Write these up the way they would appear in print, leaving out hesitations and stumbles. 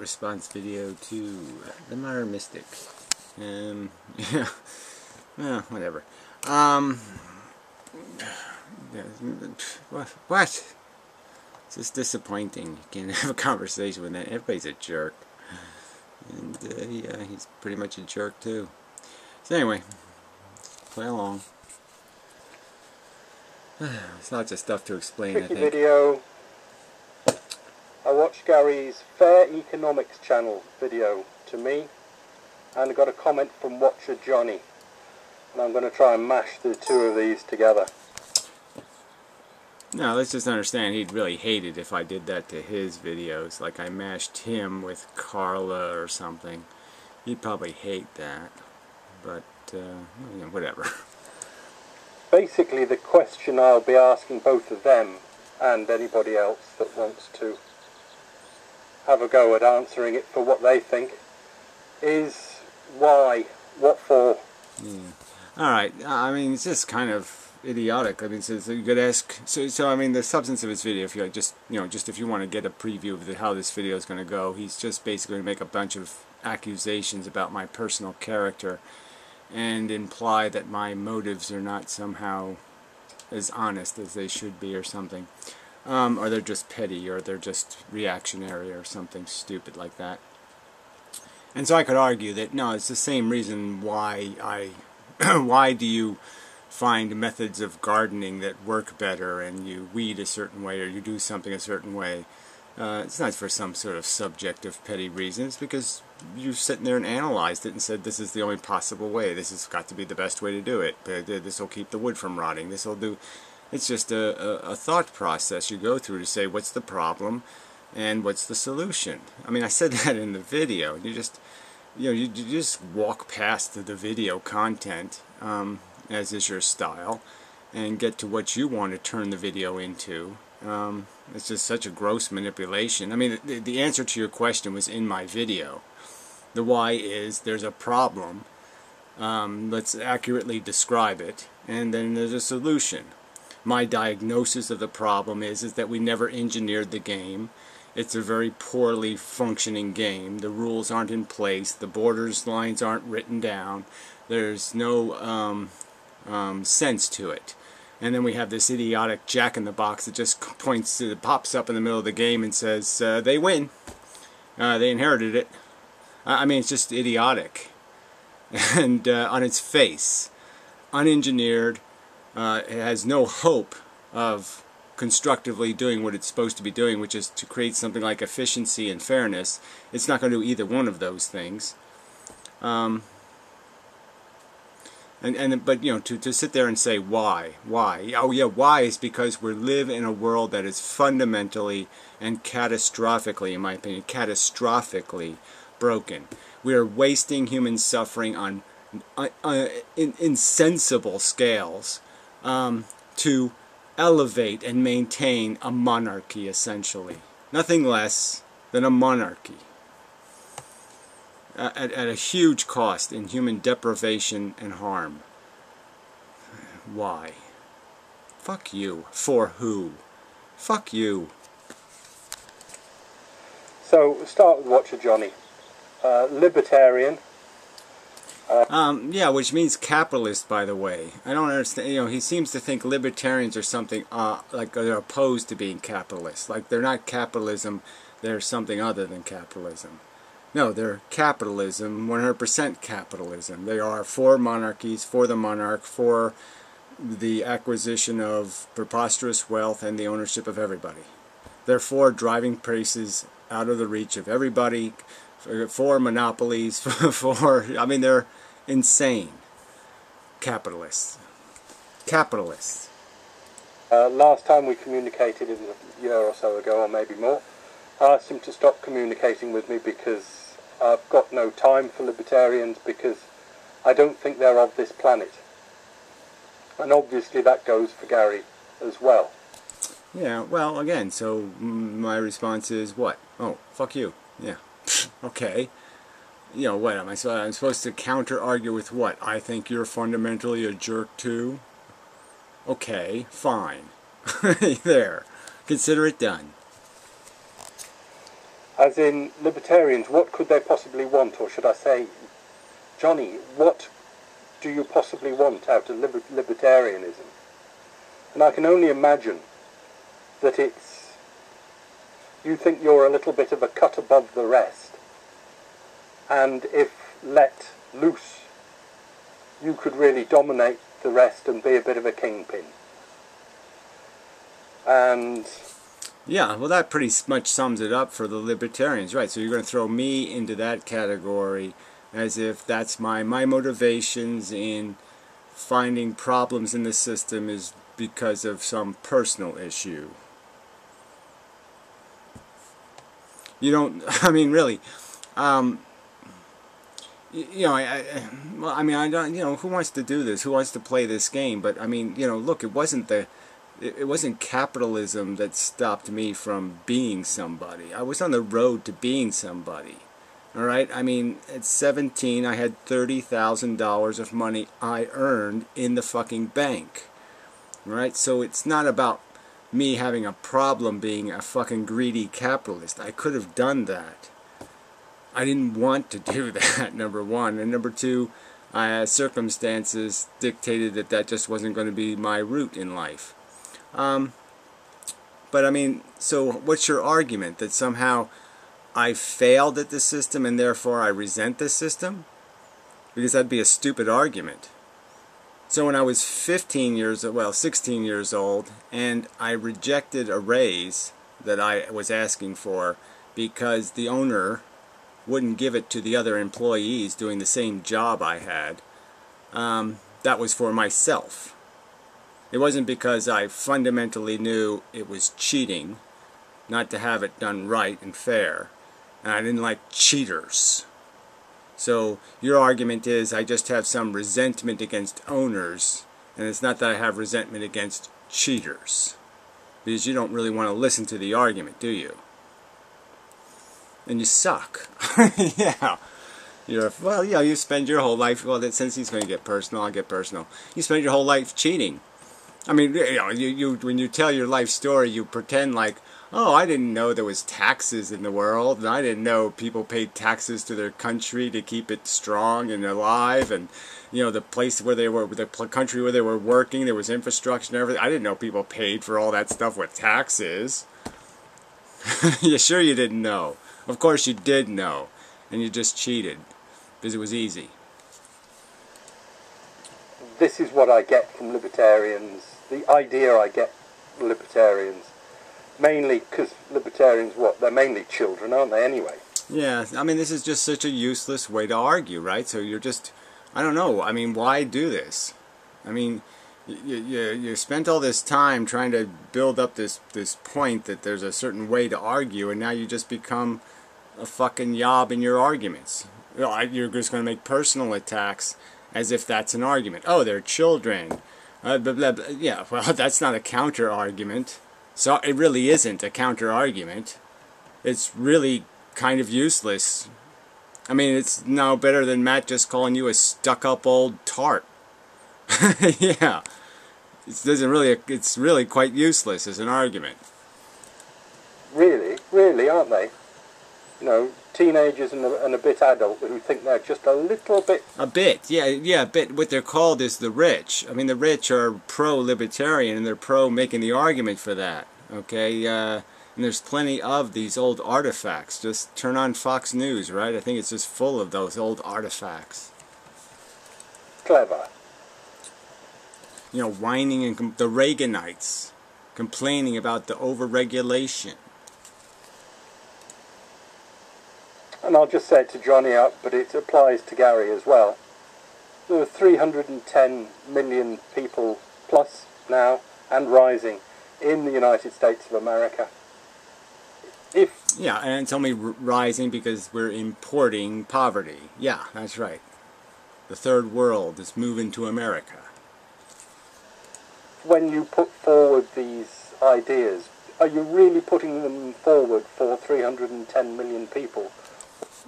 response video to the Modern Mystic. Yeah, well, whatever. What? It's just disappointing. You can't have a conversation with that. Everybody's a jerk. And, yeah, he's pretty much a jerk, too. So anyway, play along. There's lots of stuff to explain, I think. Video. I watched Gary's Fair Economics channel video to me, and I got a comment from Watcher Johnny, and I'm going to try and mash the two of these together. No, let's just understand he'd really hate it if I did that to his videos, like I mashed him with Carla or something. He'd probably hate that, but whatever. Basically, the question I'll be asking both of them and anybody else that wants to have a go at answering it for what they think is why, what for. Yeah. Alright, I mean, it's just kind of idiotic. I mean, so you could ask, so I mean, the substance of his video, if you like, just if you want to get a preview of how this video is going to go, he's just basically going to make a bunch of accusations about my personal character and imply that my motives are not somehow as honest as they should be or something. Or they're just petty, or they're just reactionary, or something stupid like that. And so I could argue that, no, it's the same reason why why do you find methods of gardening that work better, and you weed a certain way, or you do something a certain way. It's not for some sort of subjective, petty reason. It's because you've sitting there and analyzed it and said, this is the only possible way. This has got to be the best way to do it. This will keep the wood from rotting. This will do... It's just a thought process you go through to say, what's the problem and what's the solution? I mean, I said that in the video. You just, you just walk past the video content, as is your style, and get to what you want to turn the video into. It's just such a gross manipulation. I mean, the answer to your question was in my video. The why is there's a problem. Let's accurately describe it, and then there's a solution. My diagnosis of the problem is that we never engineered the game. It's a very poorly functioning game. The rules aren't in place. The borders lines aren't written down. There's no sense to it. And then we have this idiotic jack-in-the-box that just pops up in the middle of the game and says, they win. They inherited it. I mean, it's just idiotic. And on its face, unengineered, it has no hope of constructively doing what it's supposed to be doing, which is to create something like efficiency and fairness. It's not going to do either one of those things. But to sit there and say why? Oh yeah, why is because we live in a world that is fundamentally and catastrophically, in my opinion, catastrophically broken. We are wasting human suffering on insensible scales to elevate and maintain a monarchy, essentially. Nothing less than a monarchy. At a huge cost in human deprivation and harm. Why? Fuck you. For who? Fuck you. So, we'll start with Watcher Johnny. Libertarian. Yeah, which means capitalist, by the way. I don't understand, he seems to think libertarians are something, like they're opposed to being capitalists. Like they're not capitalism, they're something other than capitalism. No, they're capitalism, 100% capitalism. They are for monarchies, for the monarch, for the acquisition of preposterous wealth and the ownership of everybody. They're for driving prices out of the reach of everybody, for monopolies, I mean, they're insane. Capitalists. Capitalists. Last time we communicated, it was a year or so ago, or maybe more, I asked him to stop communicating with me because I've got no time for libertarians, because I don't think they're of this planet. And obviously that goes for Gary as well. Yeah, well, again, so my response is what? Oh, fuck you. Yeah. Okay. What am I supposed to counter-argue with what? I think you're fundamentally a jerk too? Okay, fine. There. Consider it done. As in, libertarians, what could they possibly want? Or should I say, Johnny, what do you possibly want out of libertarianism? And I can only imagine that it's, you think you're a little bit of a cut above the rest, and if let loose, you could really dominate the rest and be a bit of a kingpin. And yeah, well, that pretty much sums it up for the libertarians, right? So you're going to throw me into that category as if that's my motivations in finding problems in the system is because of some personal issue. You don't, I mean, really, you know, well, I mean, I don't, you know, who wants to do this? Who wants to play this game? But I mean, you know, look, it wasn't capitalism that stopped me from being somebody. I was on the road to being somebody. All right? I mean, at 17, I had $30,000 of money I earned in the fucking bank. All right? So it's not about me having a problem being a fucking greedy capitalist. I could have done that. I didn't want to do that, number one. And number two, circumstances dictated that that just wasn't going to be my route in life. But I mean, so what's your argument? That somehow I failed at the system and therefore I resent the system? Because that'd be a stupid argument. So when I was 16 years old, and I rejected a raise that I was asking for because the owner wouldn't give it to the other employees doing the same job I had, that was for myself. It wasn't because I fundamentally knew it was cheating not to have it done right and fair, and I didn't like cheaters. So your argument is I just have some resentment against owners, and it's not that I have resentment against cheaters, because you don't really want to listen to the argument, do you? And you suck. Yeah. Well, yeah, you spend your whole life, well, since he's going to get personal, I'll get personal. You spend your whole life cheating. I mean, you know, when you tell your life story, you pretend like, oh, I didn't know there was taxes in the world, and I didn't know people paid taxes to their country to keep it strong and alive, and you know, the place where they were, the country where they were working, there was infrastructure and everything. I didn't know people paid for all that stuff with taxes. You sure you didn't know? Of course you did know, and you just cheated because it was easy. this is what I get from libertarians, the idea I get from libertarians, mainly because libertarians, they're mainly children, aren't they, anyway? Yeah, I mean, this is just such a useless way to argue, right? So you're just, I don't know, I mean, why do this? I mean, you spent all this time trying to build up this point that there's a certain way to argue, and now you just become a fucking yob in your arguments. You're just going to make personal attacks as if that's an argument. Oh, they're children. Blah, blah, blah. Yeah, well, that's not a counter-argument. So it really isn't a counter-argument. It's really kind of useless. I mean, it's no better than Matt just calling you a stuck-up old tart. Yeah. It's really quite useless as an argument. Really, aren't they? You know, teenagers and a bit adult who think they're just a little bit... A bit, yeah, a bit. What they're called is the rich. I mean, the rich are pro-libertarian, and they're pro-making the argument for that, okay? And there's plenty of these old artifacts. Just turn on Fox News, right? I think it's just full of those old artifacts. Clever. You know, whining and the Reaganites complaining about the overregulation. And I'll just say it to Johnny up, but it applies to Gary as well. There are 310 million people plus now, and rising, in the United States of America. Yeah, and it's only rising because we're importing poverty. Yeah, that's right. The third world is moving to America. When you put forward these ideas, are you really putting them forward for 310 million people?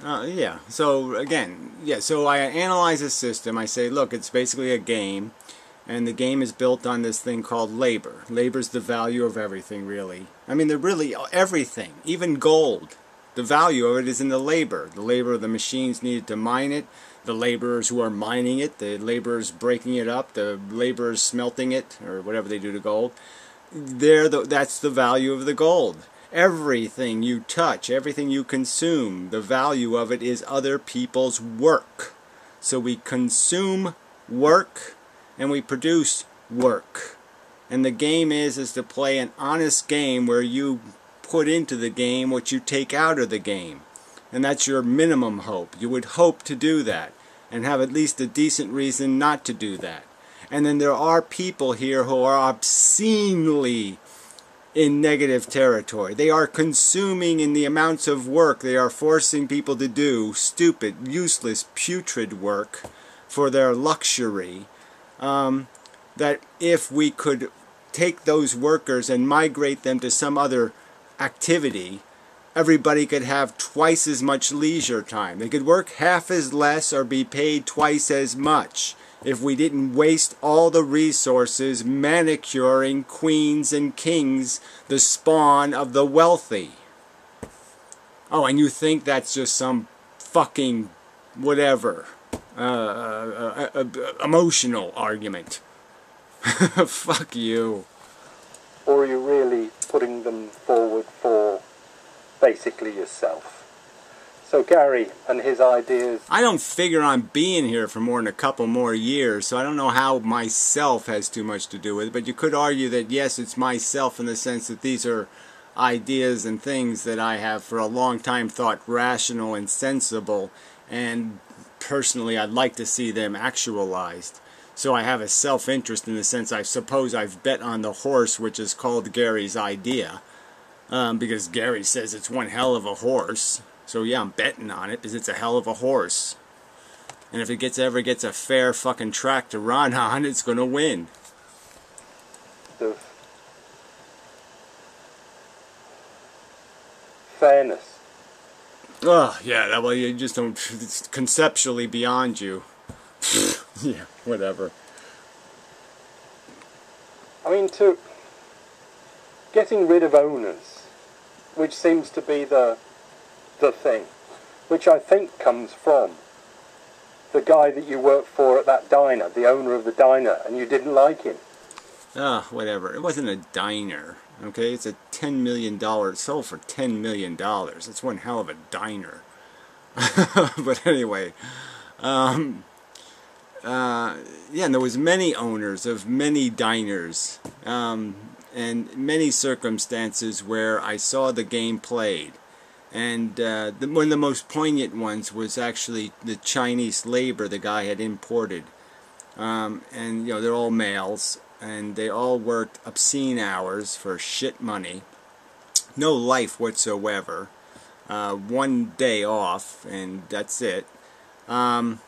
Yeah, so again, so I analyze a system. I say, look, it's basically a game, and the game is built on this thing called labor. Labor's the value of everything, really. I mean, they're really everything, even gold. The value of it is in the labor. The labor of the machines needed to mine it, the laborers who are mining it, the laborers breaking it up, the laborers smelting it, or whatever they do to gold. That's the value of the gold. Everything you touch, everything you consume, the value of it is other people's work. So we consume work and we produce work. And the game is to play an honest game where you put into the game what you take out of the game. And that's your minimum hope. You would hope to do that and have at least a decent reason not to do that. And then there are people here who are obscenely in negative territory. They are consuming in the amounts of work they are forcing people to do, stupid, useless, putrid work for their luxury, that if we could take those workers and migrate them to some other activity, everybody could have twice as much leisure time. They could work half as less or be paid twice as much if we didn't waste all the resources manicuring queens and kings, the spawn of the wealthy. Oh, and you think that's just some fucking whatever emotional argument. Fuck you. Or are you really putting them forward for basically yourself? So Gary and his ideas... I don't figure on being here for more than a couple more years, so I don't know how myself has too much to do with it, but you could argue that yes, it's myself in the sense that these are ideas and things that I have for a long time thought rational and sensible, and personally I'd like to see them actualized. So I have a self-interest in the sense I suppose I've bet on the horse which is called Gary's idea, because Gary says it's one hell of a horse. So yeah, I'm betting on it because it's a hell of a horse. And if it ever gets a fair fucking track to run on, it's going to win. The fairness. Oh, yeah, well, you just don't... It's conceptually beyond you. Yeah, whatever. I mean, to... Getting rid of owners, which seems to be the thing, which I think comes from the guy that you worked for at that diner, the owner of the diner, and you didn't like him. Whatever. It wasn't a diner, okay? It's a $10 million, it sold for $10 million. It's one hell of a diner. But anyway, yeah, and there was many owners of many diners, and many circumstances where I saw the game played. And one of the most poignant ones was actually the Chinese labor the guy had imported. And, you know, they're all males, and they all worked obscene hours for shit money. No life whatsoever. 1 day off, and that's it. You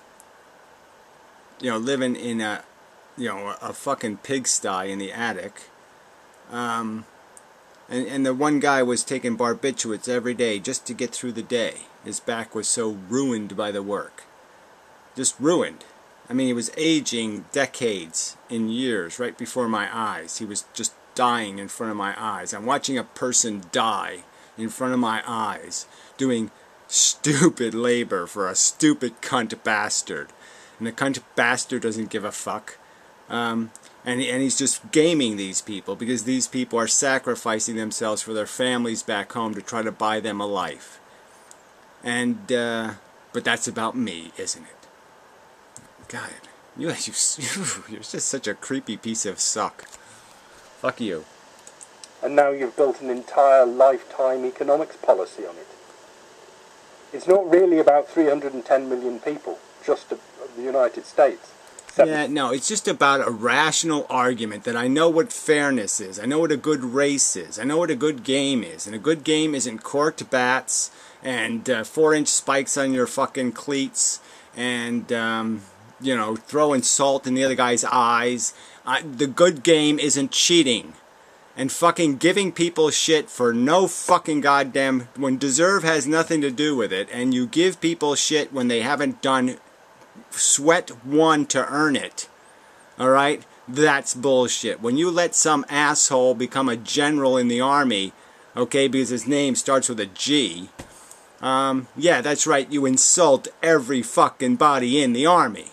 know, living in a fucking pigsty in the attic. And the one guy was taking barbiturates every day just to get through the day. His back was so ruined by the work. Just ruined. I mean, he was aging decades in years right before my eyes. He was just dying in front of my eyes. I'm watching a person die in front of my eyes doing stupid labor for a stupid cunt bastard. And the cunt bastard doesn't give a fuck. And he's just gaming these people because these people are sacrificing themselves for their families back home to try to buy them a life. And but that's about me, isn't it? God, you're just such a creepy piece of suck. Fuck you. And now you've built an entire lifetime economics policy on it. It's not really about 310 million people, just of the United States. Yeah, no, it's just about a rational argument that I know what fairness is. I know what a good race is. I know what a good game is. And a good game isn't corked bats and 4-inch spikes on your fucking cleats and, you know, throwing salt in the other guy's eyes. The good game isn't cheating and fucking giving people shit for no fucking goddamn... When deserve has nothing to do with it, and you give people shit when they haven't done... sweat one to earn it, alright? That's bullshit. When you let some asshole become a general in the army, okay, because his name starts with a G, Yeah, that's right, you insult every fucking body in the army.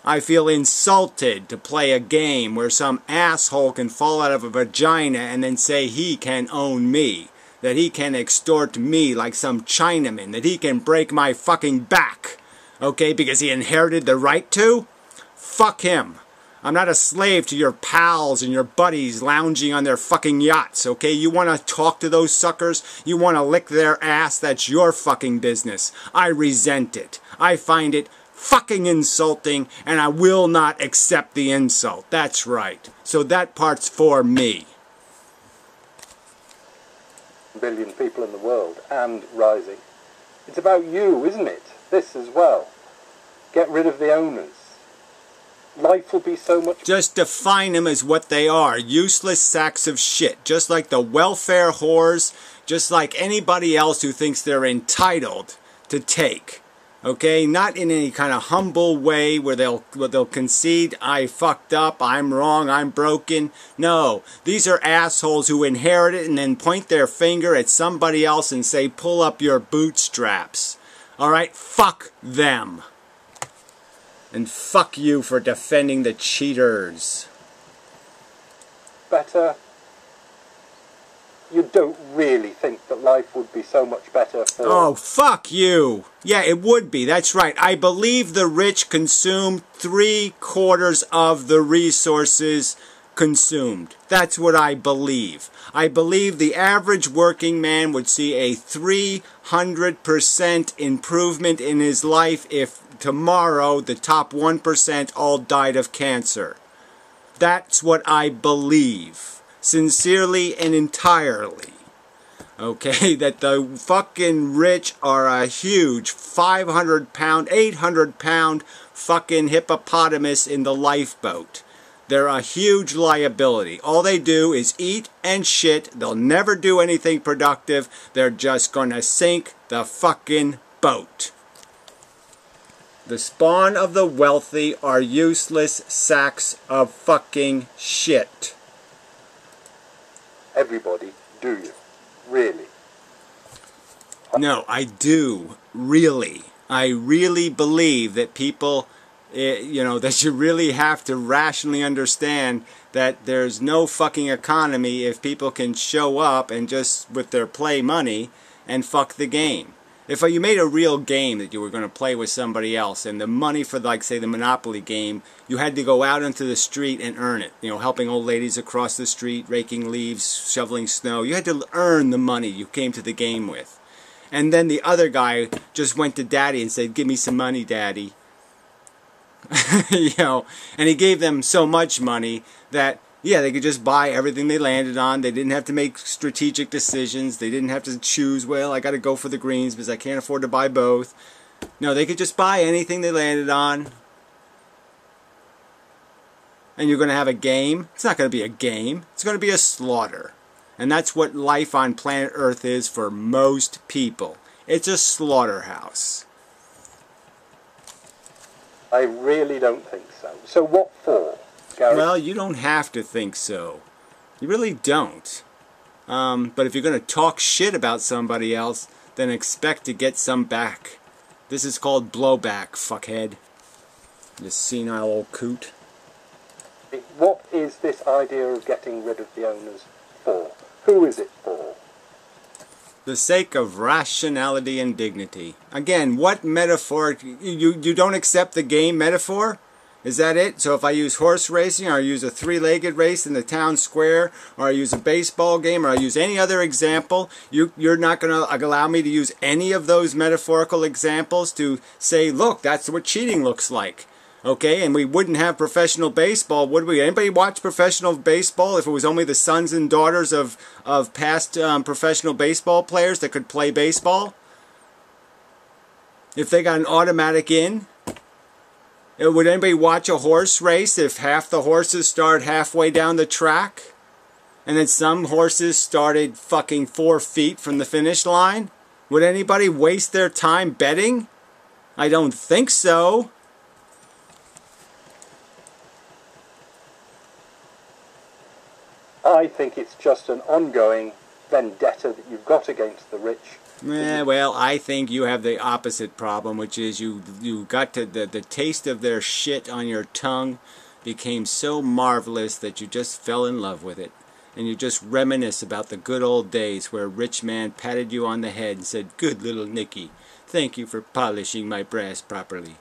I feel insulted to play a game where some asshole can fall out of a vagina and then say he can own me. That he can extort me like some Chinaman. That he can break my fucking back. Okay, because he inherited the right to? Fuck him. I'm not a slave to your pals and your buddies lounging on their fucking yachts, okay? You want to talk to those suckers? You want to lick their ass? That's your fucking business. I resent it. I find it fucking insulting, and I will not accept the insult. That's right. So that part's for me. Billion people in the world, and rising. It's about you, isn't it? This as well. Get rid of the owners. Life will be so much... Just define them as what they are. Useless sacks of shit. Just like the welfare whores. Just like anybody else who thinks they're entitled to take. Okay? Not in any kind of humble way where they'll concede, I fucked up, I'm wrong, I'm broken. No. These are assholes who inherit it and then point their finger at somebody else and say, pull up your bootstraps. Alright? Fuck them. And fuck you for defending the cheaters. Better. You don't really think that life would be so much better for... Oh, fuck you! Yeah, it would be. That's right. I believe the rich consume 3/4 of the resources consumed. That's what I believe. I believe the average working man would see a 300% improvement in his life if tomorrow the top 1% all died of cancer. That's what I believe. Sincerely and entirely. Okay, that the fucking rich are a huge 500-pound, 800-pound fucking hippopotamus in the lifeboat. They're a huge liability. All they do is eat and shit. They'll never do anything productive. They're just gonna sink the fucking boat. The spawn of the wealthy are useless sacks of fucking shit. Everybody, do you? Really? No, I do. Really. I really believe that people, that you really have to rationally understand that there's no fucking economy if people can show up and just, with their play money, and fuck the game. If you made a real game that you were going to play with somebody else, and the money for, like, say, the Monopoly game, you had to go out into the street and earn it. Helping old ladies across the street, raking leaves, shoveling snow. You had to earn the money you came to the game with. And then the other guy just went to Daddy and said, give me some money, Daddy. And he gave them so much money that, yeah, they could just buy everything they landed on. They didn't have to make strategic decisions. They didn't have to choose, well, I got to go for the greens because I can't afford to buy both. No, they could just buy anything they landed on. And you're going to have a game. It's not going to be a game. It's going to be a slaughter. And that's what life on planet Earth is for most people. It's a slaughterhouse. I really don't think so. So what for, Gary? Well, you don't have to think so. You really don't. But if you're going to talk shit about somebody else, then expect to get some back. This is called blowback, fuckhead. You senile old coot. What is this idea of getting rid of the owners for? Who is it for? The sake of rationality and dignity. Again, what metaphor? You don't accept the game metaphor? Is that it? So if I use horse racing, or I use a three-legged race in the town square, or I use a baseball game, or I use any other example, you're not going to allow me to use any of those metaphorical examples to say, look, that's what cheating looks like. Okay, and we wouldn't have professional baseball, would we? Anybody watch professional baseball if it was only the sons and daughters of past professional baseball players that could play baseball? If they got an automatic in? Would anybody watch a horse race if half the horses start halfway down the track? And then some horses started fucking 4 feet from the finish line? Would anybody waste their time betting? I don't think so. I think it's just an ongoing vendetta that you've got against the rich Well, I think you have the opposite problem, which is you got to the taste of their shit on your tongue became so marvelous that you just fell in love with it. And you just reminisce about the good old days where a rich man patted you on the head and said, "Good little Nicky, thank you for polishing my brass properly."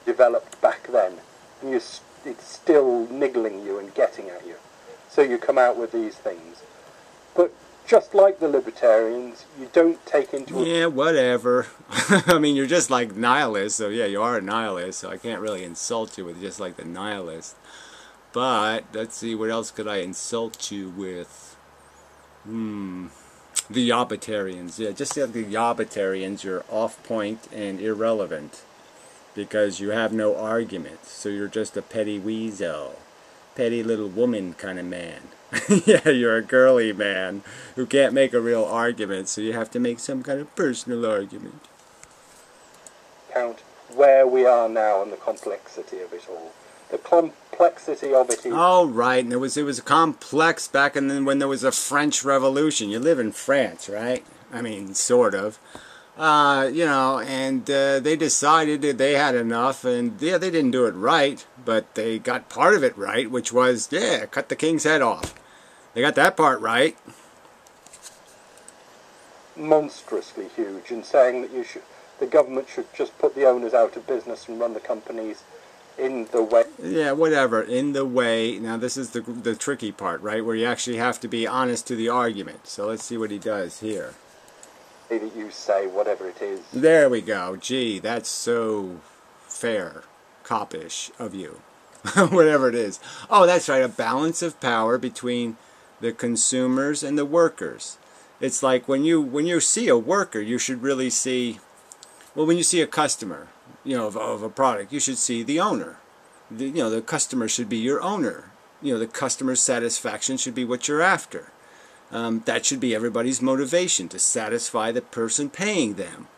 Developed back then, and it's still niggling you and getting at you. So you come out with these things. But just like the libertarians, you don't take into Yeah, whatever. I mean, you're just like nihilist, so yeah, you are a nihilist, so I can't really insult you with just like the nihilist. But, let's see, what else could I insult you with? The Yobbitarians. Yeah, just like the Yobbitarians, you're off point and irrelevant. Because you have no argument, so you're just a petty weasel. Petty little woman kind of man. Yeah, you're a girly man who can't make a real argument, so you have to make some kind of personal argument. Count where we are now and the complexity of it all. The complexity of it is... Oh, right, and it was complex back when there was a French Revolution. You live in France, right? I mean, sort of. You know, and they decided that they had enough, and yeah, they didn't do it right, but they got part of it right, which was, yeah, cut the king's head off. They got that part right. Monstrously huge, and saying that the government should just put the owners out of business and run the companies in the way. Yeah, whatever, in the way. Now this is the tricky part, right, where you actually have to be honest to the argument. So let's see what he does here. That you say, whatever it is. There we go. Gee, that's so fair, copish of you. Whatever it is. Oh, that's right, a balance of power between the consumers and the workers. It's like when you see a worker, you should really see, well, when you see a customer, you know, of a product, you should see the owner. You know, the customer should be your owner. You know, the customer's satisfaction should be what you're after. That should be everybody's motivation, to satisfy the person paying them.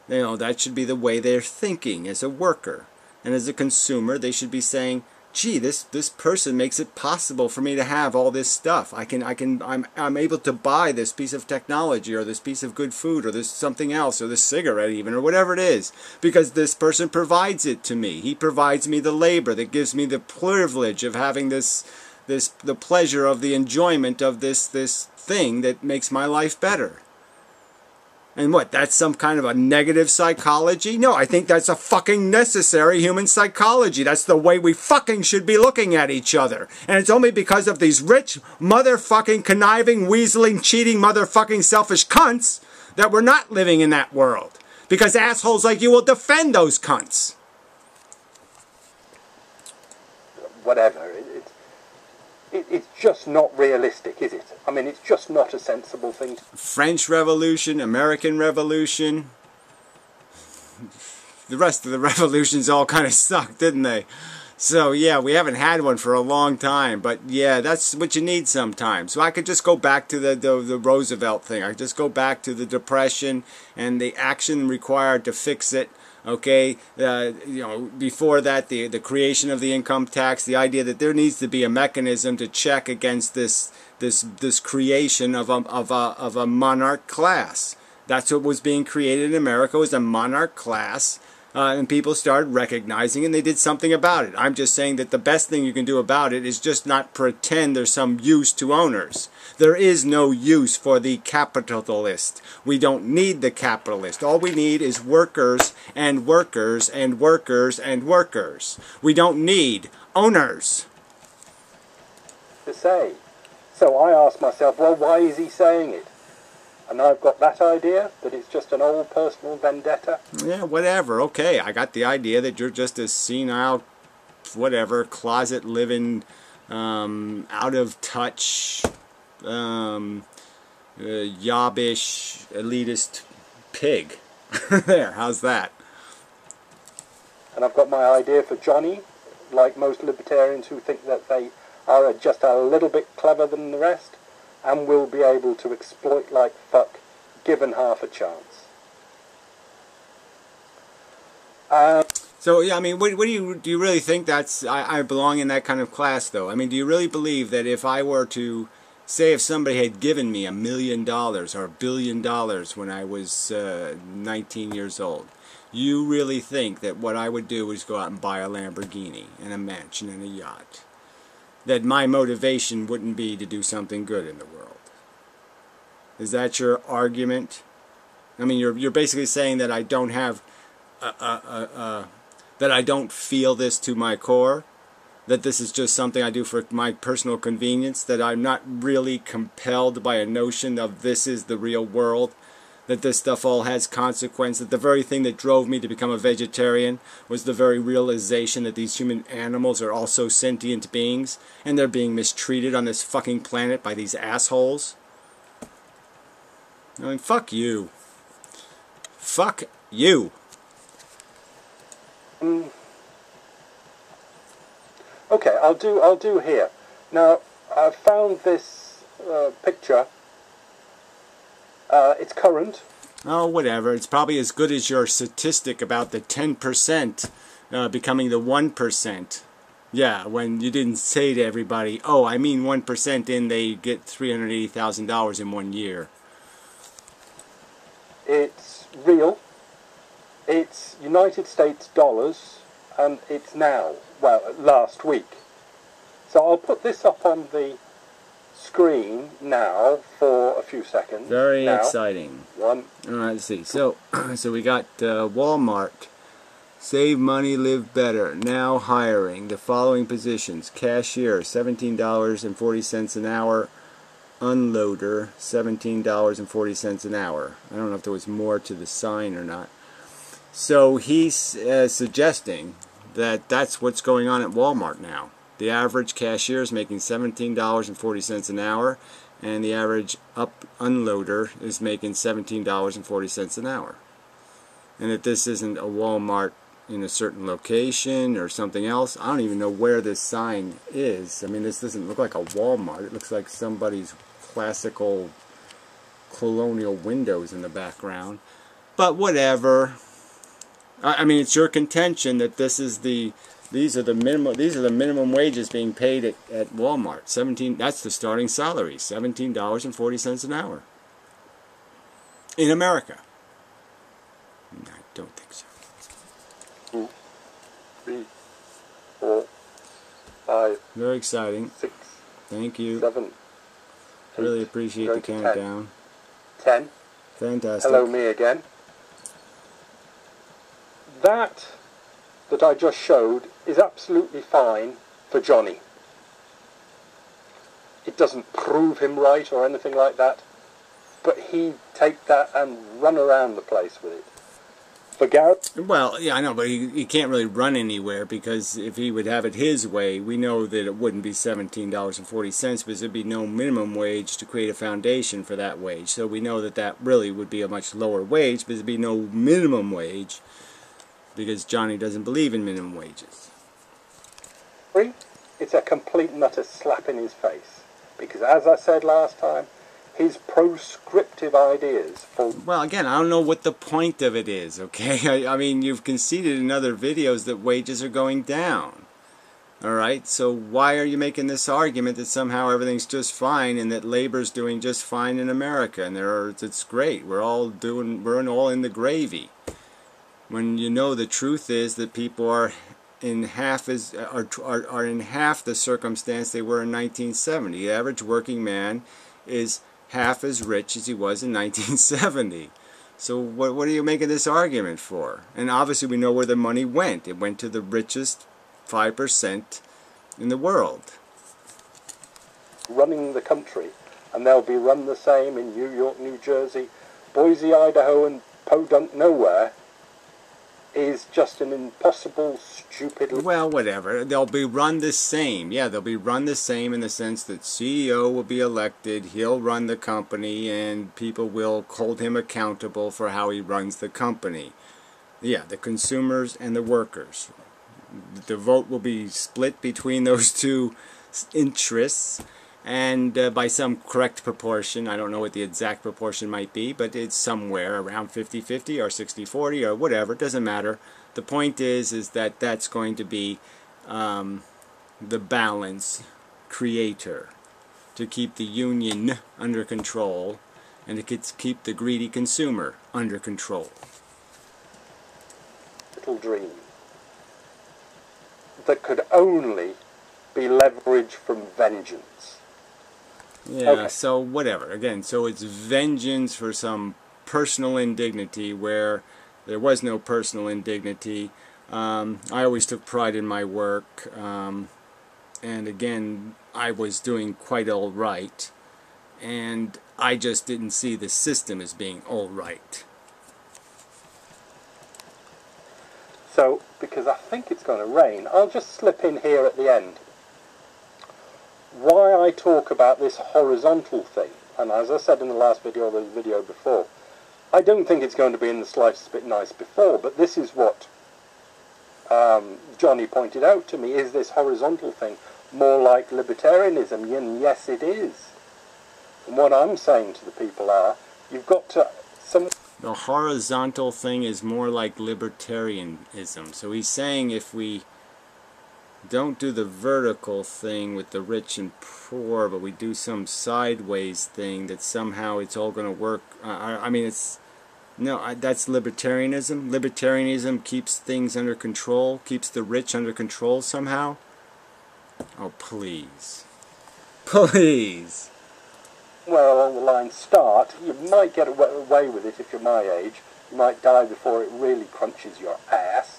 You know, that should be the way they're thinking as a worker. And as a consumer, they should be saying, "Gee, this person makes it possible for me to have all this stuff. I'm able to buy this piece of technology, or this piece of good food, or this something else, or this cigarette even, or whatever it is, because this person provides it to me. He provides me the labor that gives me the privilege of having the pleasure of the enjoyment of this thing that makes my life better." And what, that's some kind of a negative psychology? No, I think that's a fucking necessary human psychology. That's the way we fucking should be looking at each other. And it's only because of these rich, motherfucking, conniving, weaseling, cheating, motherfucking, selfish cunts that we're not living in that world. Because assholes like you will defend those cunts. Whatever. It's just not realistic, is it? I mean, it's just not a sensible thing. French Revolution, American Revolution. The rest of the revolutions all kind of sucked, didn't they? So, yeah, we haven't had one for a long time. But, yeah, that's what you need sometimes. So I could just go back to the Roosevelt thing. I could just go back to the Depression and the action required to fix it. Okay, you know, before that, the creation of the income tax, the idea that there needs to be a mechanism to check against this creation of a monarch class. That's what was being created in America, was a monarch class, and people started recognizing it, and they did something about it. I'm just saying that the best thing you can do about it is just not pretend there's some use to owners. There is no use for the capitalist. We don't need the capitalist. All we need is workers and workers and workers and workers. We don't need owners. To say. So I ask myself, well, why is he saying it? And I've got that idea, that it's just an old personal vendetta. Yeah, whatever. Okay, I got the idea that you're just a senile, whatever, closet-living, out of touch, yobbish, elitist pig. There, how's that? And I've got my idea for Johnny, like most libertarians who think that they are just a little bit clever than the rest, and will be able to exploit like fuck, given half a chance. So, yeah, I mean, what do you really think that's, I belong in that kind of class, though? I mean, do you really believe that if I were to Say if somebody had given me $1 million or $1 billion when I was 19 years old, you really think that what I would do is go out and buy a Lamborghini and a mansion and a yacht? That my motivation wouldn't be to do something good in the world? Is that your argument? I mean, you're basically saying that I don't have that I don't feel this to my core, that this is just something I do for my personal convenience, that I'm not really compelled by a notion of this is the real world, that this stuff all has consequence, that the very thing that drove me to become a vegetarian was the very realization that these human animals are also sentient beings, and they're being mistreated on this fucking planet by these assholes. I mean, fuck you. Fuck you. Okay, I'll do here. Now, I found this picture. It's current. Oh, whatever. It's probably as good as your statistic about the 10% becoming the 1%. Yeah, when you didn't say to everybody, oh, I mean 1% and they get $380,000 in 1 year. It's real. It's United States dollars, and it's now, well, last week. So I'll put this up on the screen now for a few seconds. Very now. exciting. One. All right, let's see. So we got Walmart. Save money, live better. Now hiring. The following positions. Cashier, $17.40 an hour. Unloader, $17.40 an hour. I don't know if there was more to the sign or not. So he's suggesting that that's what's going on at Walmart now. The average cashier is making $17.40 an hour, and the average unloader is making $17.40 an hour. And that this isn't a Walmart in a certain location or something else. I don't even know where this sign is. I mean, this doesn't look like a Walmart. It looks like somebody's classical colonial windows in the background. But whatever. I mean, it's your contention that these are the minimum wages being paid at Walmart. That's the starting salary, $17.40 an hour in America. I don't think so. 2, 3, 4, 5. Very exciting. 6. Thank you. 7. 8, really appreciate the countdown. 10. Fantastic. Hello, me again. That I just showed is absolutely fine for Johnny. It doesn't prove him right or anything like that, but he'd take that and run around the place with it. For Garrett? Well, yeah, I know, but he can't really run anywhere, because if he would have it his way, we know that it wouldn't be $17.40, because there'd be no minimum wage to create a foundation for that wage. So we know that that really would be a much lower wage, but there'd be no minimum wage, because Johnny doesn't believe in minimum wages. It's a complete and utter slap in his face, because as I said last time, his proscriptive ideas for... Well, again, I don't know what the point of it is, okay? I mean, you've conceded in other videos that wages are going down. Alright, so why are you making this argument that somehow everything's just fine and that labor's doing just fine in America and it's great, we're all in the gravy? When you know the truth is that people are in half the circumstance they were in 1970. The average working man is half as rich as he was in 1970. So what are you making this argument for? And obviously we know where the money went. It went to the richest 5% in the world. Running the country, and they'll be run the same in New York, New Jersey, Boise, Idaho, and Podunk nowhere, is just an impossible, stupid... Well, whatever. They'll be run the same. Yeah, they'll be run the same in the sense that CEO will be elected, he'll run the company, and people will hold him accountable for how he runs the company. Yeah, the consumers and the workers. The vote will be split between those two interests, and by some correct proportion. I don't know what the exact proportion might be, but it's somewhere around 50-50 or 60-40 or whatever. It doesn't matter. The point is that that's going to be the balance creator to keep the union under control and to keep the greedy consumer under control. Little dream that could only be leveraged from vengeance. Yeah, okay. So whatever. Again, so it's vengeance for some personal indignity where there was no personal indignity. I always took pride in my work, and again, I was doing quite all right, and I just didn't see the system as being all right. So, because I think it's going to rain, I'll just slip in here at the end why I talk about this horizontal thing. And as I said in the last video or the video before, I don't think it's going to be in the slightest bit nice before, but this is what Johnny pointed out to me. Is this horizontal thing more like libertarianism? And yes, it is. And what I'm saying to the people are, you've got to... The horizontal thing is more like libertarianism. So he's saying if we don't do the vertical thing with the rich and poor, but we do some sideways thing, that somehow it's all going to work. I mean, it's... No, that's libertarianism. Libertarianism keeps things under control, keeps the rich under control somehow. Oh, please. Please. Where along the line start, you might get away with it if you're my age. You might die before it really crunches your ass.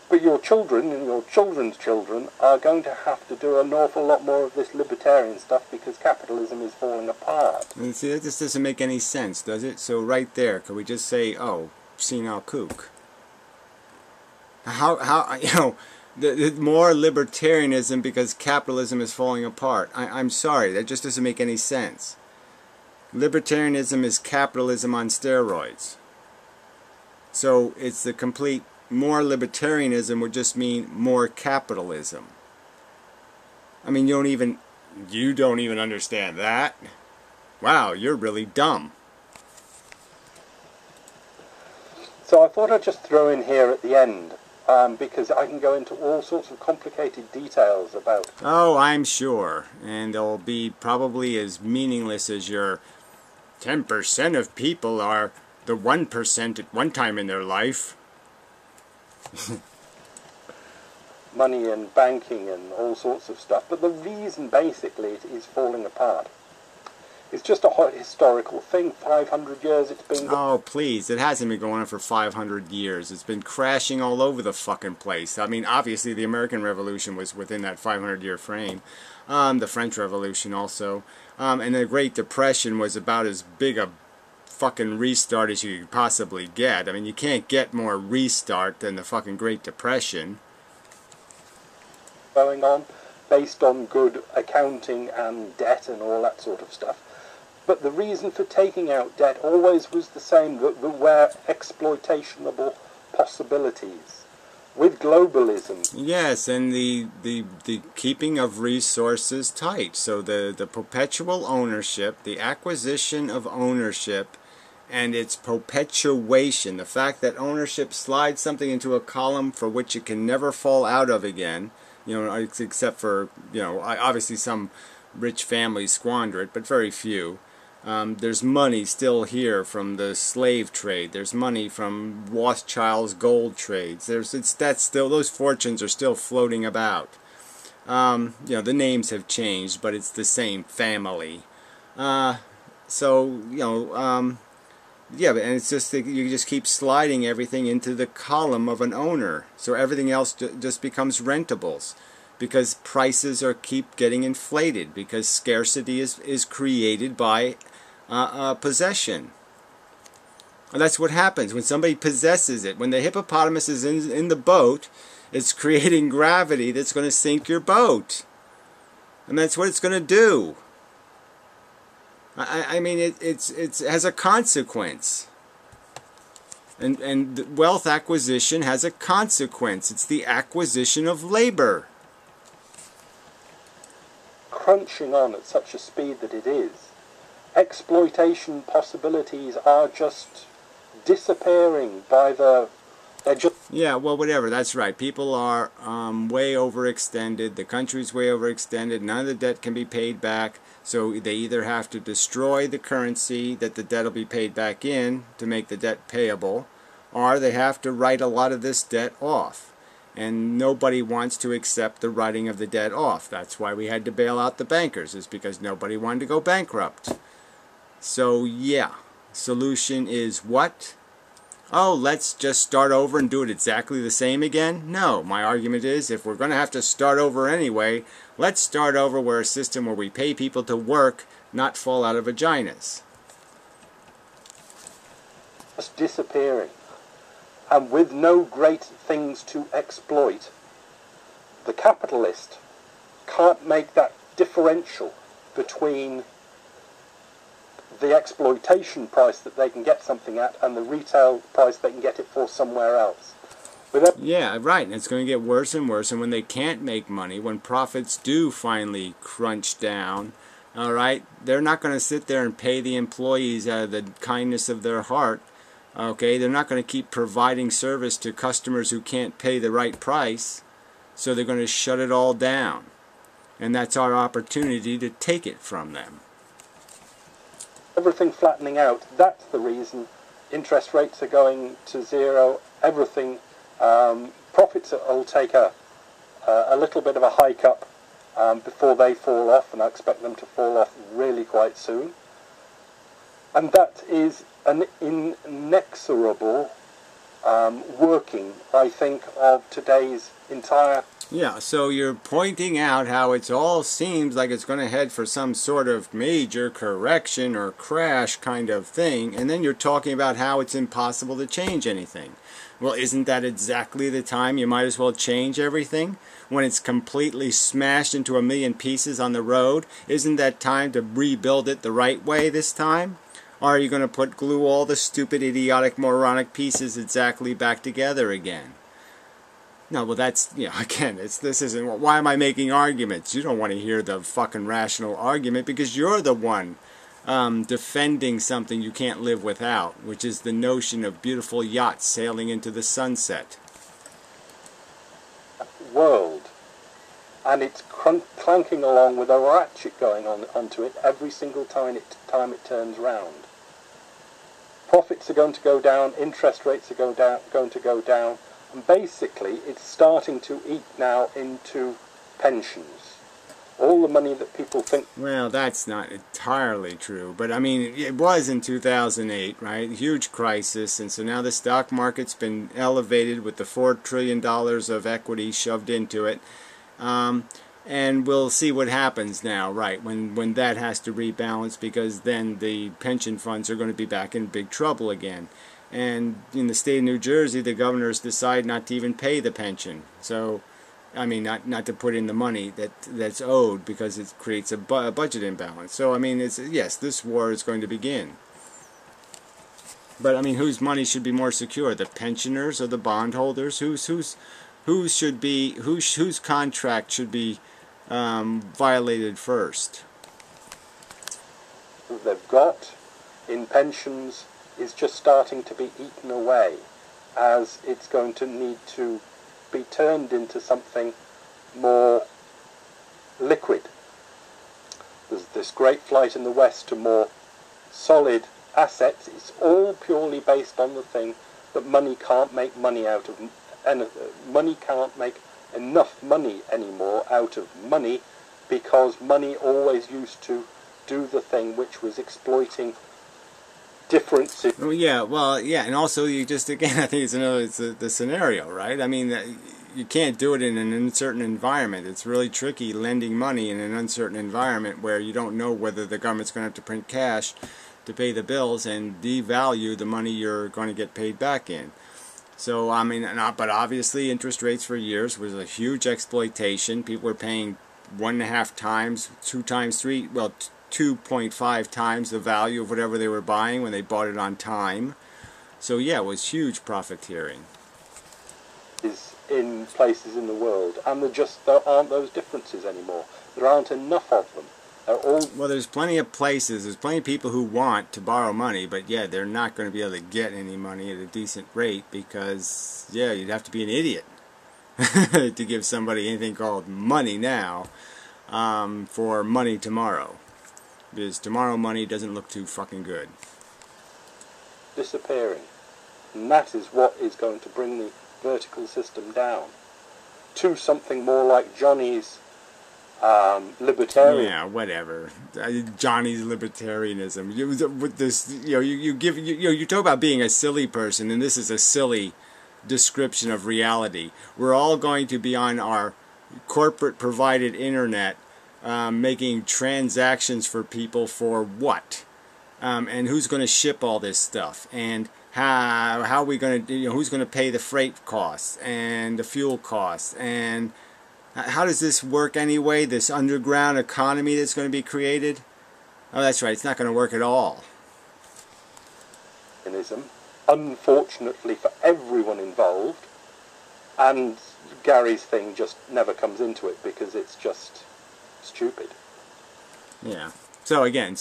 But your children and your children's children are going to have to do an awful lot more of this libertarian stuff because capitalism is falling apart. And see, that just doesn't make any sense, does it? So right there, could we just say, oh, senile kook? How you know, the more libertarianism because capitalism is falling apart. I'm sorry, that just doesn't make any sense. Libertarianism is capitalism on steroids. So it's the complete... More libertarianism would just mean more capitalism. I mean, you don't even understand that? Wow, you're really dumb. So I thought I'd just throw in here at the end, because I can go into all sorts of complicated details about... Oh, I'm sure. And they'll be probably as meaningless as your 10% of people are the 1% at one time in their life. Money and banking and all sorts of stuff, but the reason basically it is falling apart is just a historical thing. 500 years it's been... Oh please, it hasn't been going on for 500 years. It's been crashing all over the fucking place. I mean, obviously the American Revolution was within that 500-year frame. The French Revolution also, and the Great Depression was about as big a fucking restart as you could possibly get. I mean, you can't get more restart than the fucking Great Depression. Going on based on good accounting and debt and all that sort of stuff. But the reason for taking out debt always was the same, that there were exploitationable possibilities with globalism. Yes, and the keeping of resources tight. So the perpetual ownership, the acquisition of ownership, and its perpetuation, the fact that ownership slides something into a column for which it can never fall out of again, you know, except for, you know, obviously some rich families squander it, but very few. There's money still here from the slave trade. There's money from Rothschild's gold trades. That's still, those fortunes are still floating about. You know, the names have changed, but it's the same family. So, you know, yeah, and it's just that you just keep sliding everything into the column of an owner, so everything else just becomes rentables, because prices keep getting inflated, because scarcity is created by possession. And that's what happens when somebody possesses it. When the hippopotamus is in the boat, it's creating gravity that's going to sink your boat, and that's what it's going to do. I mean, it has a consequence, and wealth acquisition has a consequence. It's the acquisition of labor. Crunching on at such a speed that it is, exploitation possibilities are just disappearing by the They're just Yeah, well, whatever. That's right. People are way overextended. The country's way overextended. None of the debt can be paid back. So they either have to destroy the currency that the debt will be paid back in to make the debt payable, or they have to write a lot of this debt off. And nobody wants to accept the writing of the debt off. That's why we had to bail out the bankers, is because nobody wanted to go bankrupt. So yeah, solution is what? Oh, let's just start over and do it exactly the same again? No, my argument is if we're going to have to start over anyway, let's start over where a system where we pay people to work, not fall out of vaginas. disappearing. And with no great things to exploit, the capitalist can't make that differential between the exploitation price that they can get something at and the retail price they can get it for somewhere else. Yeah, right. And it's going to get worse and worse. And when they can't make money, when profits do finally crunch down, all right, they're not going to sit there and pay the employees out of the kindness of their heart. Okay, they're not going to keep providing service to customers who can't pay the right price. So they're going to shut it all down. And that's our opportunity to take it from them. Everything flattening out, that's the reason interest rates are going to zero, everything, profits will take a little bit of a hike up before they fall off, and I expect them to fall off really quite soon. And that is an inexorable working, I think, of today's entire... Yeah, so you're pointing out how it all seems like it's going to head for some sort of major correction or crash kind of thing, and then you're talking about how it's impossible to change anything. Well, isn't that exactly the time you might as well change everything? When it's completely smashed into a million pieces on the road, isn't that time to rebuild it the right way this time? Or are you going to glue all the stupid, idiotic, moronic pieces exactly back together again? No, well that's, again, this isn't, why am I making arguments? You don't want to hear the fucking rational argument because you're the one defending something you can't live without, which is the notion of beautiful yachts sailing into the sunset. World. And it's clanking along with a ratchet going onto it every single time it turns round. Profits are going to go down, interest rates are going to go down, and basically it's starting to eat now into pensions. All the money that people think... Well, that's not entirely true, but I mean, it was in 2008, right? Huge crisis, and so now the stock market's been elevated with the $4 trillion of equity shoved into it. And we'll see what happens now, right, when that has to rebalance, because then the pension funds are going to be back in big trouble again. And in the state of New Jersey, the governors decide not to even pay the pension. So, I mean, not to put in the money that's owed, because it creates a budget imbalance. So, I mean, yes, this war is going to begin. But, I mean, whose money should be more secure, the pensioners or the bondholders? Whose contract should be violated first? They've got in pensions is just starting to be eaten away, as it's going to need to be turned into something more liquid. There's this great flight in the West to more solid assets. It's all purely based on the thing that money can't make money out of, and money can't make enough money anymore out of money, because money always used to do the thing which was exploiting differences. Oh, yeah, well, yeah, and also you just, again, I think it's the scenario, right? I mean, you can't do it in an uncertain environment. It's really tricky lending money in an uncertain environment where you don't know whether the government's going to have to print cash to pay the bills and devalue the money you're going to get paid back in. So, I mean, but obviously interest rates for years was a huge exploitation. People were paying 1.5 times, 2 times, 3, well, 2.5 times the value of whatever they were buying when they bought it on time. So yeah, it was huge profiteering. Is in places in the world, and there aren't those differences anymore. There aren't enough of them. They're all... Well, there's plenty of places, there's plenty of people who want to borrow money, but yeah, they're not going to be able to get any money at a decent rate because, yeah, you'd have to be an idiot to give somebody anything called money now for money tomorrow. Because tomorrow money doesn't look too fucking good. disappearing. And that is what is going to bring the vertical system down to something more like Johnny's libertarian. Yeah, whatever. Johnny's libertarianism. With this, you talk about being a silly person, and this is a silly description of reality. We're all going to be on our corporate provided internet making transactions for people for what? And who's going to ship all this stuff? And how are we going to, who's going to pay the freight costs and the fuel costs? And how does this work anyway? This underground economy that's going to be created? Oh, that's right. It's not going to work at all. Unfortunately for everyone involved, and Gary's thing just never comes into it because it's just stupid. Yeah. So again,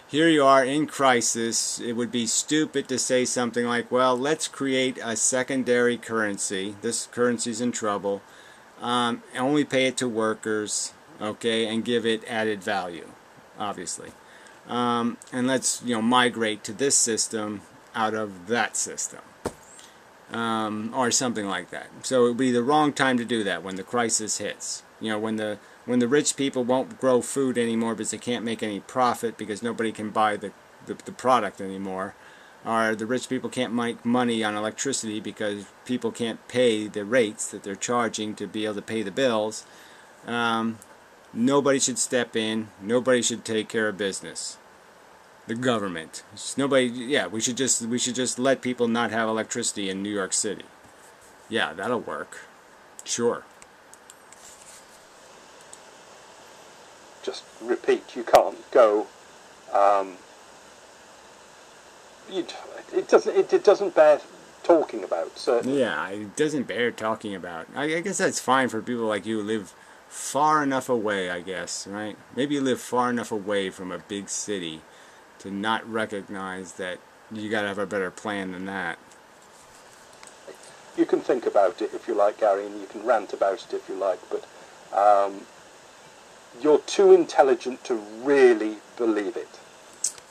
here you are in crisis. It would be stupid to say something like, well, let's create a secondary currency. This currency's in trouble. Only pay it to workers, okay, and give it added value, obviously. And let's, migrate to this system out of that system. Or something like that. So it would be the wrong time to do that when the crisis hits. When the rich people won't grow food anymore because they can't make any profit because nobody can buy the product anymore. Or the rich people can't make money on electricity because people can't pay the rates that they're charging to be able to pay the bills. Nobody should step in. Nobody should take care of business. The government. Nobody. Yeah, we should just let people not have electricity in New York City. Yeah, that'll work. Sure. Just repeat, you can't go. It doesn't bear talking about, certainly. Yeah, it doesn't bear talking about. I guess that's fine for people like you who live far enough away, I guess, right? Maybe you live far enough away from a big city to not recognize that you gotta have a better plan than that. You can think about it if you like, Gary, and you can rant about it if you like, but you're too intelligent to really believe it.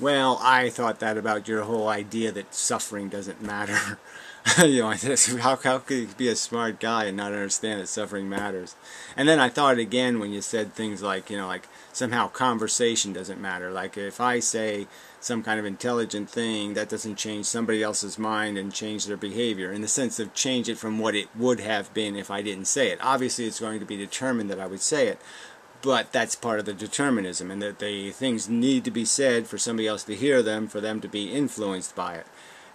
Well, I thought that about your whole idea that suffering doesn't matter. How could you be a smart guy and not understand that suffering matters? And then I thought again when you said things like, like somehow conversation doesn't matter. Like if I say some kind of intelligent thing, that doesn't change somebody else's mind and change their behavior in the sense of change it from what it would have been if I didn't say it. Obviously, it's going to be determined that I would say it. But that's part of the determinism, and that the things need to be said for somebody else to hear them, for them to be influenced by it.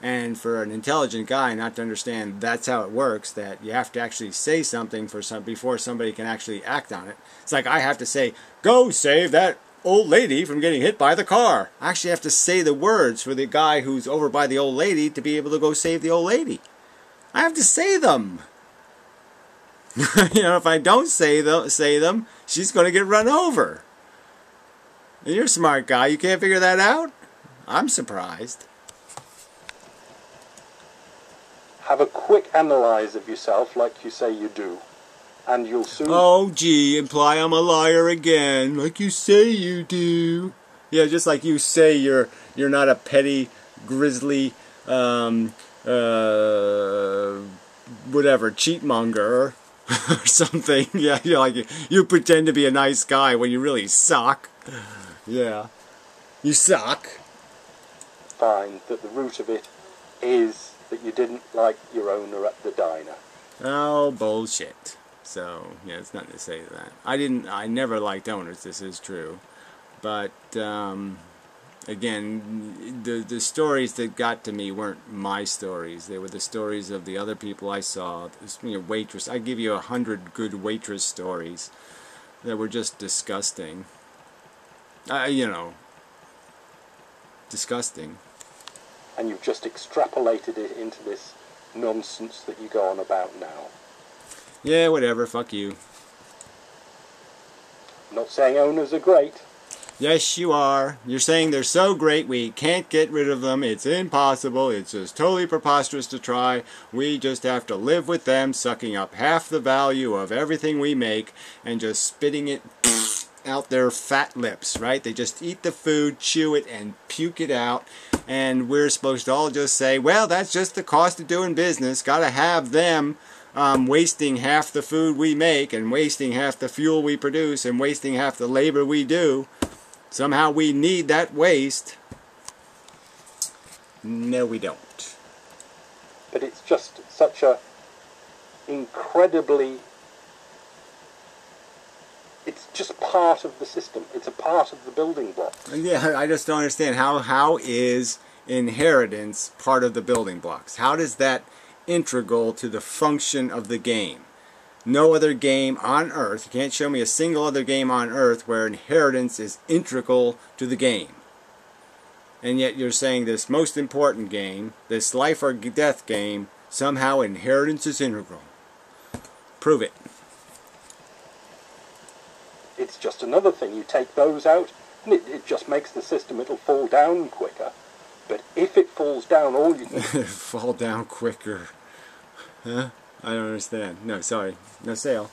And for an intelligent guy not to understand that's how it works, that you have to actually say something before somebody can actually act on it. It's like I have to say, go save that old lady from getting hit by the car. I actually have to say the words for the guy who's over by the old lady to be able to go save the old lady. I have to say them. If I don't say them, she's going to get run over. And you're a smart guy. You can't figure that out? I'm surprised. Have a quick analyse of yourself like you say you do, and you'll soon... Oh, gee, imply I'm a liar again, like you say you do. Yeah, just like you say you're not a petty, grisly, whatever, cheatmonger. Or something. Yeah, you pretend to be a nice guy when you really suck. Yeah, you suck. Find that the root of it is that you didn't like your owner at the diner. Oh, bullshit. So yeah, it's nothing to say to that. I never liked owners. This is true, but again, the stories that got to me weren't my stories. They were the stories of the other people I saw. Waitress. I give you 100 good waitress stories that were just disgusting. Disgusting. And you've just extrapolated it into this nonsense that you go on about now. Yeah, whatever. Fuck you. I'm not saying owners are great. Yes, you are. You're saying they're so great we can't get rid of them. It's impossible. It's just totally preposterous to try. We just have to live with them, sucking up half the value of everything we make and just spitting it out their fat lips, right? They just eat the food, chew it, and puke it out. And we're supposed to all just say, well, that's just the cost of doing business. Got to have them wasting half the food we make and wasting half the fuel we produce and wasting half the labor we do. Somehow we need that waste. No, we don't. But it's just such a incredibly... It's just part of the system. It's a part of the building block. Yeah, I just don't understand. How is inheritance part of the building blocks? How does that integral to the function of the game? No other game on Earth, you can't show me a single other game on Earth where inheritance is integral to the game. And yet you're saying this most important game, this life or death game, somehow inheritance is integral. Prove it. It's just another thing. You take those out, and it just makes the system, it'll fall down quicker. But if it falls down, all you can... Fall down quicker. Huh? I don't understand. No, sorry. No sale.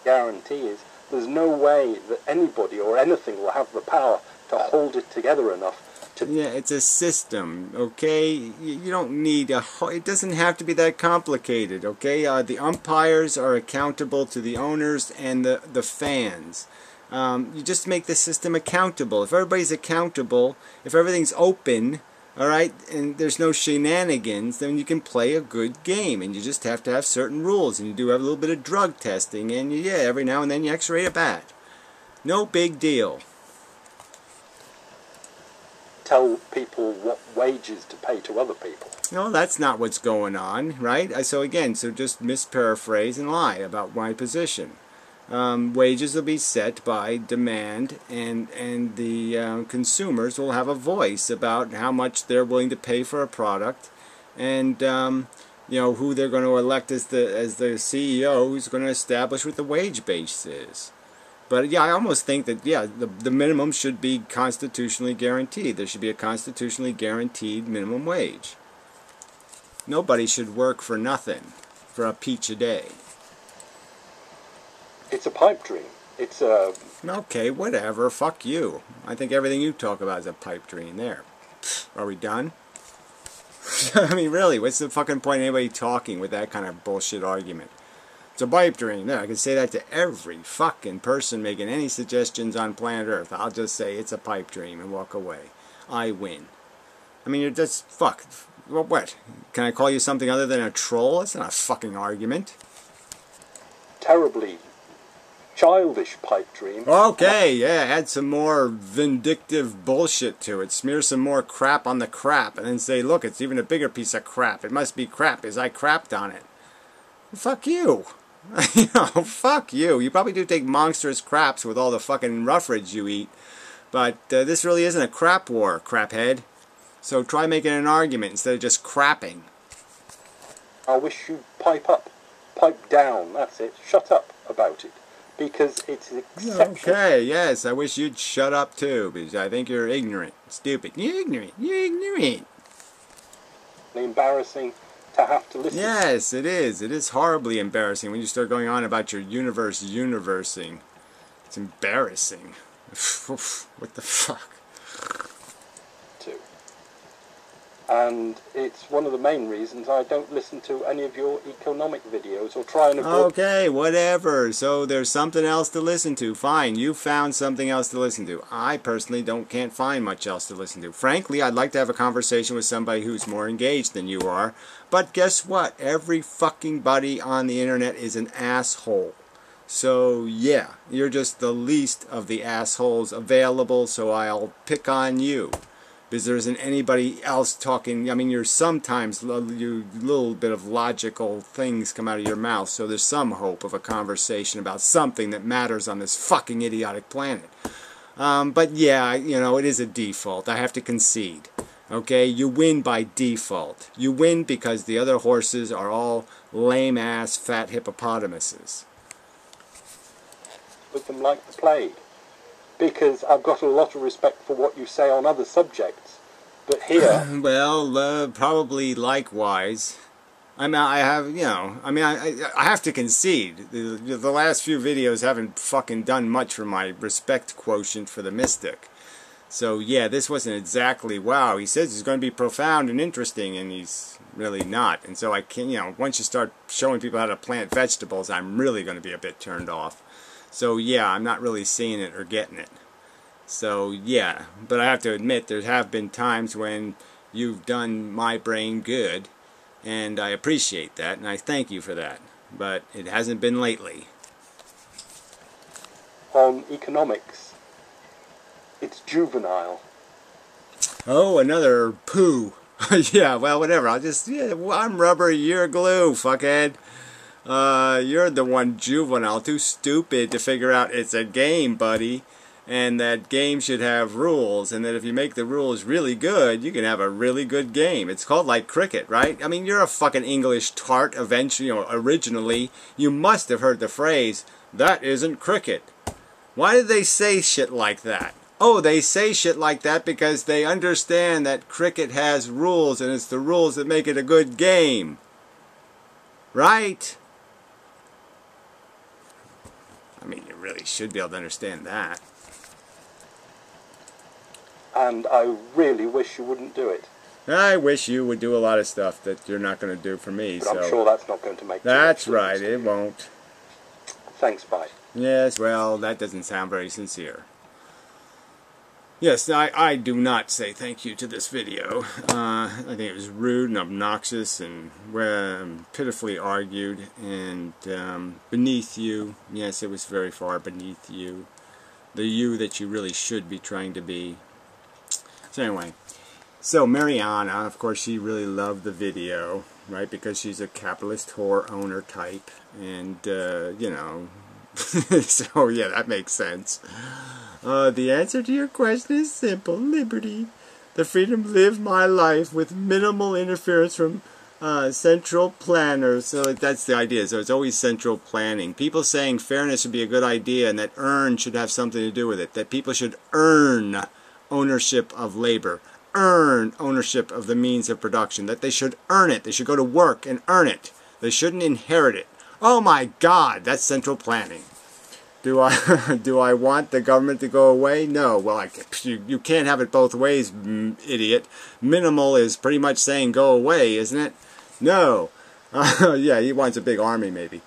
Guarantee is there's no way that anybody or anything will have the power to hold it together enough to... Yeah, it's a system, okay? You don't need a... It doesn't have to be that complicated, okay? The umpires are accountable to the owners and the fans. You just make the system accountable. If everybody's accountable, if everything's open... Alright, and there's no shenanigans, then you can play a good game, and you just have to have certain rules, and you do have a little bit of drug testing, and yeah, every now and then you x-ray a bat. No big deal. Tell people what wages to pay to other people. No, that's not what's going on, right? So again, so just misparaphrase and lie about my position. Wages will be set by demand, and the consumers will have a voice about how much they're willing to pay for a product, and you know, who they're going to elect as the CEO, who's going to establish what the wage base is. But yeah, I almost think that yeah, the minimum should be constitutionally guaranteed. There should be a constitutionally guaranteed minimum wage. Nobody should work for nothing, for a peach a day. It's a pipe dream. It's a... Okay, whatever. Fuck you. I think everything you talk about is a pipe dream. There. Are we done? I mean, really, what's the fucking point of anybody talking with that kind of bullshit argument? It's a pipe dream. There, I can say that to every fucking person making any suggestions on planet Earth. I'll just say it's a pipe dream and walk away. I win. I mean, you're just... Fuck. Well, what? Can I call you something other than a troll? That's not a fucking argument. Terribly... childish pipe dream. Okay, yeah, add some more vindictive bullshit to it. Smear some more crap on the crap, and then say, look, it's even a bigger piece of crap. It must be crap, as I crapped on it. Fuck you. You know, fuck you. You probably do take monstrous craps with all the fucking roughage you eat, but this really isn't a crap war, craphead. So try making an argument instead of just crapping. I wish you'd pipe up. Pipe down, that's it. Shut up about it. Because it's exceptional. Okay, yes, I wish you'd shut up too, because I think you're ignorant. Stupid. You're ignorant. You're ignorant. Embarrassing to have to listen. Yes, it is. It is horribly embarrassing when you start going on about your universing. It's embarrassing. What the fuck? And it's one of the main reasons I don't listen to any of your economic videos or try and avoid... Okay, whatever. So there's something else to listen to. Fine, you found something else to listen to. I personally can't find much else to listen to. Frankly, I'd like to have a conversation with somebody who's more engaged than you are. But guess what? Every fucking buddy on the internet is an asshole. So yeah, you're just the least of the assholes available, so I'll pick on you. Because there isn't anybody else talking. I mean, you're sometimes, you little bit of logical things come out of your mouth, so there's some hope of a conversation about something that matters on this fucking idiotic planet. But yeah, you know, it is a default. I have to concede. Okay, you win by default. You win because the other horses are all lame-ass fat hippopotamuses. With them like the plague. because I've got a lot of respect for what you say on other subjects. But here... Well, probably likewise. I mean, I have, you know, I mean, I have to concede. The last few videos haven't fucking done much for my respect quotient for the mystic. So, yeah, this wasn't exactly, wow, he says he's going to be profound and interesting, and he's really not. And so I can, you know, once you start showing people how to plant vegetables, I'm really going to be a bit turned off. So, yeah, I'm not really seeing it or getting it. So, yeah, but I have to admit, there have been times when you've done my brain good, and I appreciate that, and I thank you for that. But it hasn't been lately. On economics, it's juvenile. Oh, another poo. Yeah, well, whatever. I'll just, yeah, I'm rubber, you're glue, fuckhead. You're the one juvenile, too stupid to figure out it's a game, buddy. And that game should have rules, and that if you make the rules really good, you can have a really good game. It's called like cricket, right? I mean, you're a fucking English tart eventually, you know, originally. You must have heard the phrase, that isn't cricket. Why did they say shit like that? Oh, they say shit like that because they understand that cricket has rules, and it's the rules that make it a good game. Right? I mean, you really should be able to understand that. And I really wish you wouldn't do it. I wish you would do a lot of stuff that you're not going to do for me. But so I'm sure that's not going to make that's right, it won't. Thanks, bye. Yes, well, that doesn't sound very sincere. Yes, I do not say thank you to this video. I think it was rude and obnoxious and pitifully argued and beneath you. Yes, it was very far beneath you. The you that you really should be trying to be. So anyway, so Mariana, of course, she really loved the video, right? Because she's a capitalist whore owner type, and you know, so yeah, that makes sense. The answer to your question is simple: liberty, the freedom to live my life with minimal interference from central planners. So that's the idea. So it's always central planning. People saying fairness would be a good idea, and that earn should have something to do with it. That people should earn ownership of labor, earn ownership of the means of production, that they should earn it. They should go to work and earn it. They shouldn't inherit it. Oh my God, that's central planning. Do I want the government to go away? No. Well, you can't have it both ways, idiot. Minimal is pretty much saying go away, isn't it? No. Yeah, he wants a big army maybe.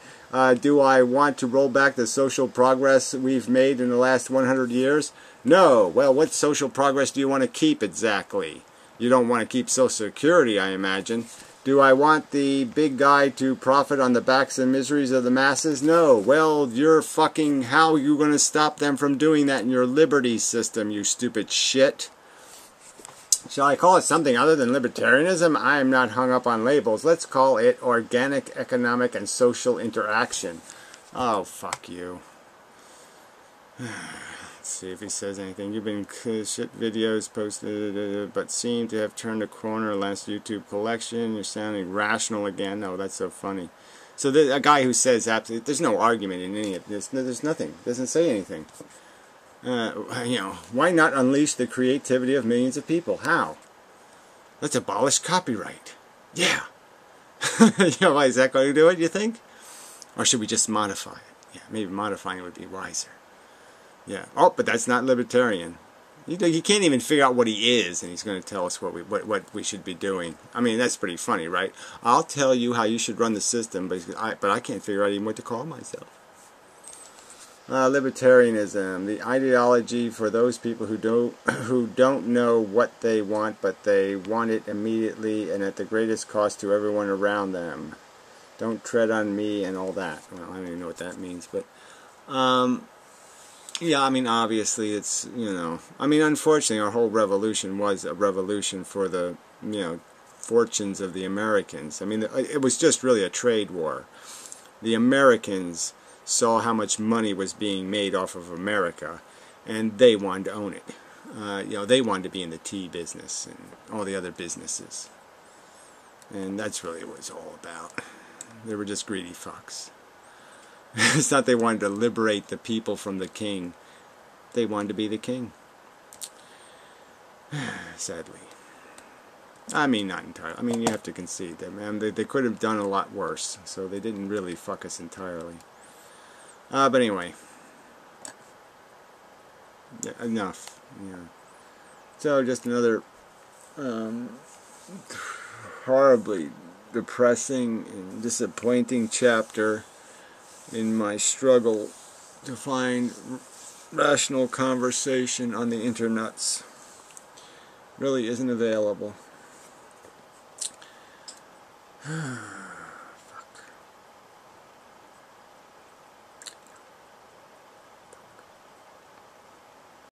Do I want to roll back the social progress we've made in the last 100 years? No. Well, what social progress do you want to keep exactly? You don't want to keep Social Security, I imagine. Do I want the big guy to profit on the backs and miseries of the masses? No. Well, you're fucking... How are you going to stop them from doing that in your liberty system, you stupid shit? Shall I call it something other than libertarianism? I am not hung up on labels. Let's call it organic, economic, and social interaction. Oh, fuck you. Let's see if he says anything. You've been shit videos posted, but seem to have turned a corner last YouTube collection. You're sounding rational again. Oh, that's so funny. So a guy who says absolutely, there's no argument in any of this. There's nothing. Doesn't say anything. You know, why not unleash the creativity of millions of people? How? Let's abolish copyright. Yeah. You know, why is that going to do it, you think? Or should we just modify it? Yeah, maybe modifying it would be wiser. Yeah. Oh, but that's not libertarian. He can't even figure out what he is, and he's going to tell us what we should be doing. I mean, that's pretty funny, right? I'll tell you how you should run the system, but I can't figure out even what to call myself. Libertarianism, the ideology for those people who don't know what they want, but they want it immediately and at the greatest cost to everyone around them. Don't tread on me and all that. Well, I don't even know what that means, but yeah, I mean, obviously it's, you know, I mean, unfortunately our whole revolution was a revolution for the, you know, fortunes of the Americans. I mean, it was just really a trade war. The Americans saw how much money was being made off of America, and they wanted to own it. You know, they wanted to be in the tea business and all the other businesses. And that's really what it's all about. They were just greedy fucks. It's not they wanted to liberate the people from the king. they wanted to be the king. Sadly. I mean, not entirely. I mean, you have to concede that, man. They could have done a lot worse, so they didn't really fuck us entirely. But anyway. Yeah, enough. Yeah. So, just another horribly depressing and disappointing chapter in my struggle to find rational conversation on the internets. Really isn't available.